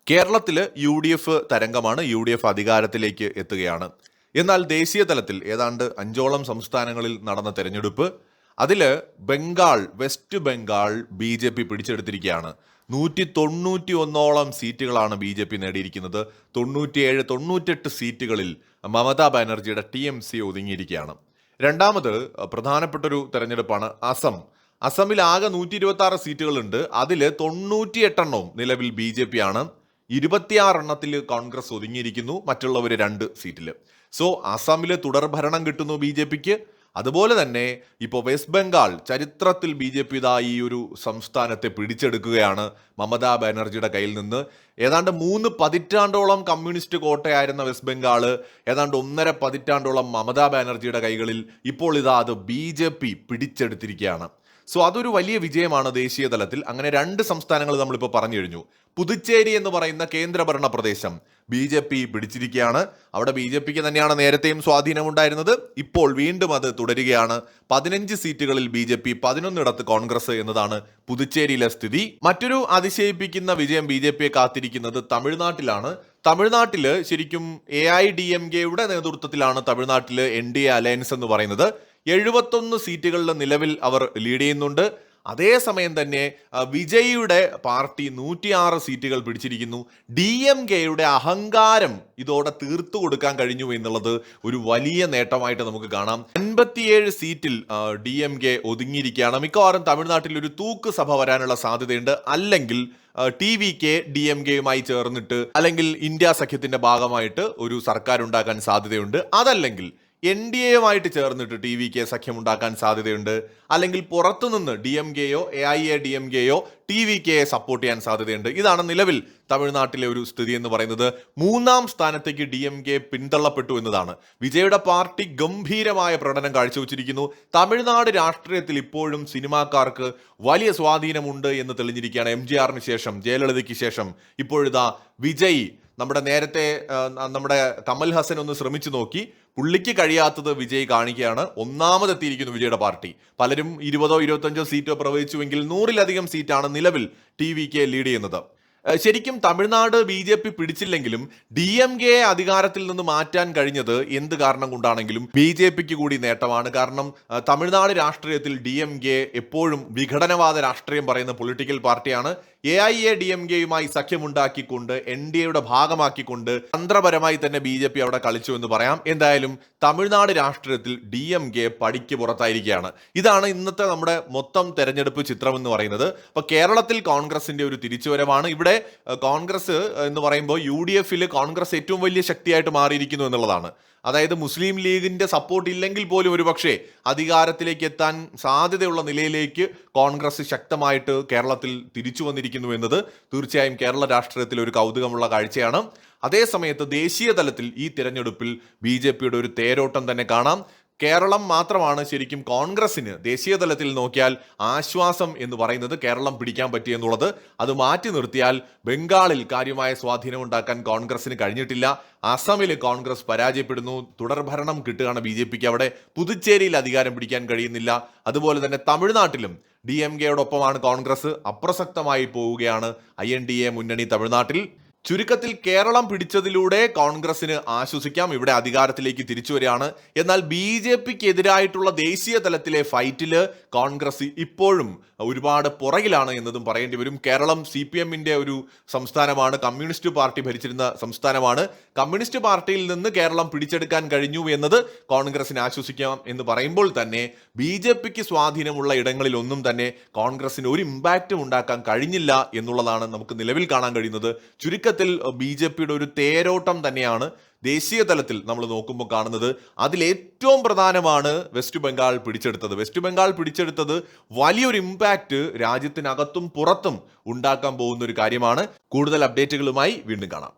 കേരളത്തിൽ യു.ഡി.എഫ് തരംഗമാണ്. യു.ഡി.എഫ് അധികാരത്തിലേക്ക് എത്തുകയാണ്. എന്നാൽ ദേശീയ തലത്തിൽ ഏതാണ്ട് 5ഓളം സംസ്ഥാനങ്ങളിൽ നടന്ന തെരഞ്ഞെടുപ്പ്, അതിൽ വെസ്റ്റ് ബംഗാൾ ബി.ജെ.പി പിടിച്ചെടുത്തിരിക്കുകയാണ്. 191ഓളം സീറ്റുകളാണ് ബി.ജെ.പി നേടിയിരിക്കുന്നത്. 98 സീറ്റുകളിൽ മമതാ ബാനർജിയുടെ ടി.എം.സി ഒതുങ്ങിയിരിക്കുകയാണ്. രണ്ടാമത് പ്രധാനപ്പെട്ടൊരു തെരഞ്ഞെടുപ്പാണ് അസമിൽ ആകെ 126 സീറ്റുകളുണ്ട്. അതിൽ 98 നിലവിൽ ബി.ജെ.പി ആണ്. 26 കോൺഗ്രസ് ഒതുങ്ങിയിരിക്കുന്നു, മറ്റുള്ളവർ 2 സീറ്റിൽ. സോ അസമിൽ തുടർഭരണം കിട്ടുന്നു ബി.ജെ.പിക്ക്. അതുപോലെ തന്നെ ഇപ്പോൾ വെസ്റ്റ് ബംഗാൾ ചരിത്രത്തിൽ ബി.ജെ.പി ഈ ഒരു സംസ്ഥാനത്തെ പിടിച്ചെടുക്കുകയാണ് മമതാ ബാനർജിയുടെ കയ്യിൽ നിന്ന്. ഏതാണ്ട് 3 പതിറ്റാണ്ടോളം കമ്മ്യൂണിസ്റ്റ് കോട്ടയായിരുന്ന വെസ്റ്റ് ബംഗാൾ ഏതാണ്ട് 1.5 പതിറ്റാണ്ടോളം മമതാ ബാനർജിയുടെ കൈകളിൽ. ഇപ്പോൾ അത് ബി.ജെ.പി പിടിച്ചെടുത്തിരിക്കുകയാണ്. സോ അതൊരു വലിയ വിജയമാണ് ദേശീയ തലത്തിൽ. അങ്ങനെ 2 സംസ്ഥാനങ്ങൾ നമ്മളിപ്പോൾ പറഞ്ഞു കഴിഞ്ഞു. പുതുച്ചേരി എന്ന് പറയുന്ന കേന്ദ്രഭരണ പ്രദേശം ബി.ജെ.പി പിടിച്ചിരിക്കുകയാണ്. അവിടെ ബി.ജെ.പിക്ക് തന്നെയാണ് നേരത്തെയും സ്വാധീനമുണ്ടായിരുന്നത്. ഇപ്പോൾ വീണ്ടും അത് തുടരുകയാണ്. 15 സീറ്റുകളിൽ ബി.ജെ.പി, 11 കോൺഗ്രസ് എന്നതാണ് പുതുച്ചേരിയിലെ സ്ഥിതി. മറ്റൊരു അതിശയിപ്പിക്കുന്ന വിജയം ബി.ജെ.പിയെ കാത്തിരിക്കുന്നത് തമിഴ്നാട്ടിലാണ്. തമിഴ്നാട്ടിൽ ശരിക്കും AIDMKയുടെ നേതൃത്വത്തിലാണ് തമിഴ്നാട്ടിൽ NDA അലയൻസ് എന്ന് പറയുന്നത്. 71 സീറ്റുകളിൽ നിലവിൽ അവർ ലീഡ് ചെയ്യുന്നുണ്ട്. അതേസമയം തന്നെ വിജയിയുടെ പാർട്ടി 106 സീറ്റുകൾ പിടിച്ചിരിക്കുന്നു. DMKയുടെ അഹങ്കാരം ഇതോടെ തീർത്തു കൊടുക്കാൻ കഴിഞ്ഞു എന്നുള്ളത് ഒരു വലിയ നേട്ടമായിട്ട് നമുക്ക് കാണാം. 57 സീറ്റിൽ DMK ഒതുങ്ങിയിരിക്കുകയാണ്. മിക്കവാറും തമിഴ്നാട്ടിൽ ഒരു തൂക്ക് സഭ വരാനുള്ള സാധ്യതയുണ്ട്. അല്ലെങ്കിൽ TVK DMKയുമായി ചേർന്നിട്ട്, അല്ലെങ്കിൽ ഇന്ത്യ സഖ്യത്തിന്റെ ഭാഗമായിട്ട് ഒരു സർക്കാർ ഉണ്ടാക്കാൻ സാധ്യതയുണ്ട്. അതല്ലെങ്കിൽ NDAയുമായിട്ട് ചേർന്നിട്ട് TVK സഖ്യമുണ്ടാക്കാൻ സാധ്യതയുണ്ട്. അല്ലെങ്കിൽ പുറത്തുനിന്ന് DMKയോ AIADMKയോ TVKയെ സപ്പോർട്ട് ചെയ്യാൻ സാധ്യതയുണ്ട്. ഇതാണ് നിലവിൽ തമിഴ്നാട്ടിലെ ഒരു സ്ഥിതി എന്ന് പറയുന്നത്. 3ാം സ്ഥാനത്തേക്ക് DMK പിന്തള്ളപ്പെട്ടു എന്നതാണ്. വിജയുടെ പാർട്ടി ഗംഭീരമായ പ്രകടനം കാഴ്ചവെച്ചിരിക്കുന്നു. തമിഴ്നാട് രാഷ്ട്രീയത്തിൽ ഇപ്പോഴും സിനിമാക്കാർക്ക് വലിയ സ്വാധീനമുണ്ട് എന്ന് തെളിഞ്ഞിരിക്കുകയാണ്. MGRന് ശേഷം, ജയലളിതയ്ക്ക് ശേഷം ഇപ്പോഴിതാ വിജയ്, നമ്മുടെ കമൽ ഹസൻ ഒന്ന് ശ്രമിച്ചു നോക്കി, പുള്ളിക്ക് കഴിയാത്തത് വിജയ് കാണിക്കുകയാണ്. ഒന്നാമതെത്തിയിരിക്കുന്നു വിജയുടെ പാർട്ടി. പലരും 20ഓ 25ഓ സീറ്റോ പ്രവചിച്ചുവെങ്കിൽ 100-ലധികം സീറ്റാണ് നിലവിൽ TVK ലീഡ് ചെയ്യുന്നത്. ശരിക്കും തമിഴ്നാട് ബി.ജെ.പി പിടിച്ചില്ലെങ്കിലും DMKയെ അധികാരത്തിൽ നിന്ന് മാറ്റാൻ കഴിഞ്ഞത് എന്ത് കാരണം കൊണ്ടാണെങ്കിലും ബി.ജെ.പിക്ക് കൂടി നേട്ടമാണ്. കാരണം തമിഴ്നാട് രാഷ്ട്രീയത്തിൽ DMK എപ്പോഴും വിഘടനവാദ രാഷ്ട്രീയം പറയുന്ന പൊളിറ്റിക്കൽ പാർട്ടിയാണ്. AIADMKയുമായി സഖ്യമുണ്ടാക്കിക്കൊണ്ട്, NDAയുടെ ഭാഗമാക്കിക്കൊണ്ട് തന്ത്രപരമായി തന്നെ ബി.ജെ.പി അവിടെ കളിച്ചു എന്ന് പറയാം. എന്തായാലും തമിഴ്നാട് രാഷ്ട്രീയത്തിൽ DMK പടിക്ക് പുറത്തായിരിക്കുകയാണ്. ഇതാണ് ഇന്നത്തെ നമ്മുടെ മൊത്തം തെരഞ്ഞെടുപ്പ് ചിത്രം എന്ന് പറയുന്നത്. അപ്പൊ കേരളത്തിൽ കോൺഗ്രസിന്റെ ഒരു തിരിച്ചുവരവാണ്. ഇവിടെ കോൺഗ്രസ് എന്ന് പറയുമ്പോൾ UDFൽ കോൺഗ്രസ് ഏറ്റവും വലിയ ശക്തിയായിട്ട് മാറിയിരിക്കുന്നു എന്നുള്ളതാണ്. അതായത് മുസ്ലിം ലീഗിന്റെ സപ്പോർട്ട് ഇല്ലെങ്കിൽ പോലും ഒരുപക്ഷെ അധികാരത്തിലേക്ക് എത്താൻ സാധ്യതയുള്ള നിലയിലേക്ക് കോൺഗ്രസ് ശക്തമായിട്ട് കേരളത്തിൽ തിരിച്ചു വന്നിരിക്കുന്നു എന്നത് തീർച്ചയായും കേരള രാഷ്ട്രീയത്തിൽ ഒരു കൗതുകമുള്ള കാഴ്ചയാണ്. അതേസമയത്ത് ദേശീയ തലത്തിൽ ഈ തിരഞ്ഞെടുപ്പിൽ ബി.ജെ.പിയുടെ ഒരു തേരോട്ടം തന്നെ കാണാം. കേരളം മാത്രമാണ് ശരിക്കും കോൺഗ്രസിന് ദേശീയ തലത്തിൽ നോക്കിയാൽ ആശ്വാസം എന്ന് പറയുന്നത്. കേരളം പിടിക്കാൻ പറ്റിയെന്നുള്ളത്. അത് മാറ്റി നിർത്തിയാൽ ബംഗാളിൽ കാര്യമായ സ്വാധീനം ഉണ്ടാക്കാൻ കോൺഗ്രസിന് കഴിഞ്ഞിട്ടില്ല. അസമിൽ കോൺഗ്രസ് പരാജയപ്പെടുന്നു. തുടർഭരണം കിട്ടുകയാണ് ബി.ജെ.പിക്ക് അവിടെ. പുതുച്ചേരിയിൽ അധികാരം പിടിക്കാൻ കഴിയുന്നില്ല. അതുപോലെ തന്നെ തമിഴ്നാട്ടിലും DMKയോടൊപ്പമാണ് കോൺഗ്രസ്. അപ്രസക്തമായി പോവുകയാണ് INDA മുന്നണി തമിഴ്നാട്ടിൽ. ചുരുക്കത്തിൽ കേരളം പിടിച്ചതിലൂടെ കോൺഗ്രസിന് ആശ്വസിക്കാം. ഇവിടെ അധികാരത്തിലേക്ക് തിരിച്ചു വരികയാണ്. എന്നാൽ ബി.ജെ.പിക്ക് എതിരായിട്ടുള്ള ദേശീയ തലത്തിലെ ഫൈറ്റില് കോൺഗ്രസ് ഇപ്പോഴും ഒരുപാട് പുറകിലാണ് എന്നതും പറയേണ്ടി വരും. കേരളം CPMന്റെ ഒരു സംസ്ഥാനമാണ്. കമ്മ്യൂണിസ്റ്റ് പാർട്ടി ഭരിച്ചിരുന്ന സംസ്ഥാനമാണ്. കമ്മ്യൂണിസ്റ്റ് പാർട്ടിയിൽ നിന്ന് കേരളം പിടിച്ചെടുക്കാൻ കഴിഞ്ഞു എന്നത് കോൺഗ്രസിന് ആശ്വസിക്കാം എന്ന് പറയുമ്പോൾ തന്നെ ബി.ജെ.പിക്ക് സ്വാധീനമുള്ള ഇടങ്ങളിൽ ഒന്നും തന്നെ കോൺഗ്രസിന് ഒരു ഇമ്പാക്റ്റും ഉണ്ടാക്കാൻ കഴിഞ്ഞില്ല എന്നുള്ളതാണ് നമുക്ക് നിലവിൽ കാണാൻ കഴിയുന്നത്. ചുരുക്കത്തിൽ ബി.ജെ.പിയുടെ ഒരു തേരോട്ടം തന്നെയാണ് ദേശീയ തലത്തിൽ നമ്മൾ നോക്കുമ്പോൾ കാണുന്നത്. അതിൽ ഏറ്റവും പ്രധാനമാണ് വെസ്റ്റ് ബംഗാൾ പിടിച്ചെടുത്തത് വലിയൊരു ഇമ്പാക്റ്റ് രാജ്യത്തിനകത്തും പുറത്തും ഉണ്ടാക്കാൻ പോകുന്ന ഒരു കാര്യമാണ്. കൂടുതൽ അപ്ഡേറ്റുകളുമായി വീണ്ടും കാണാം.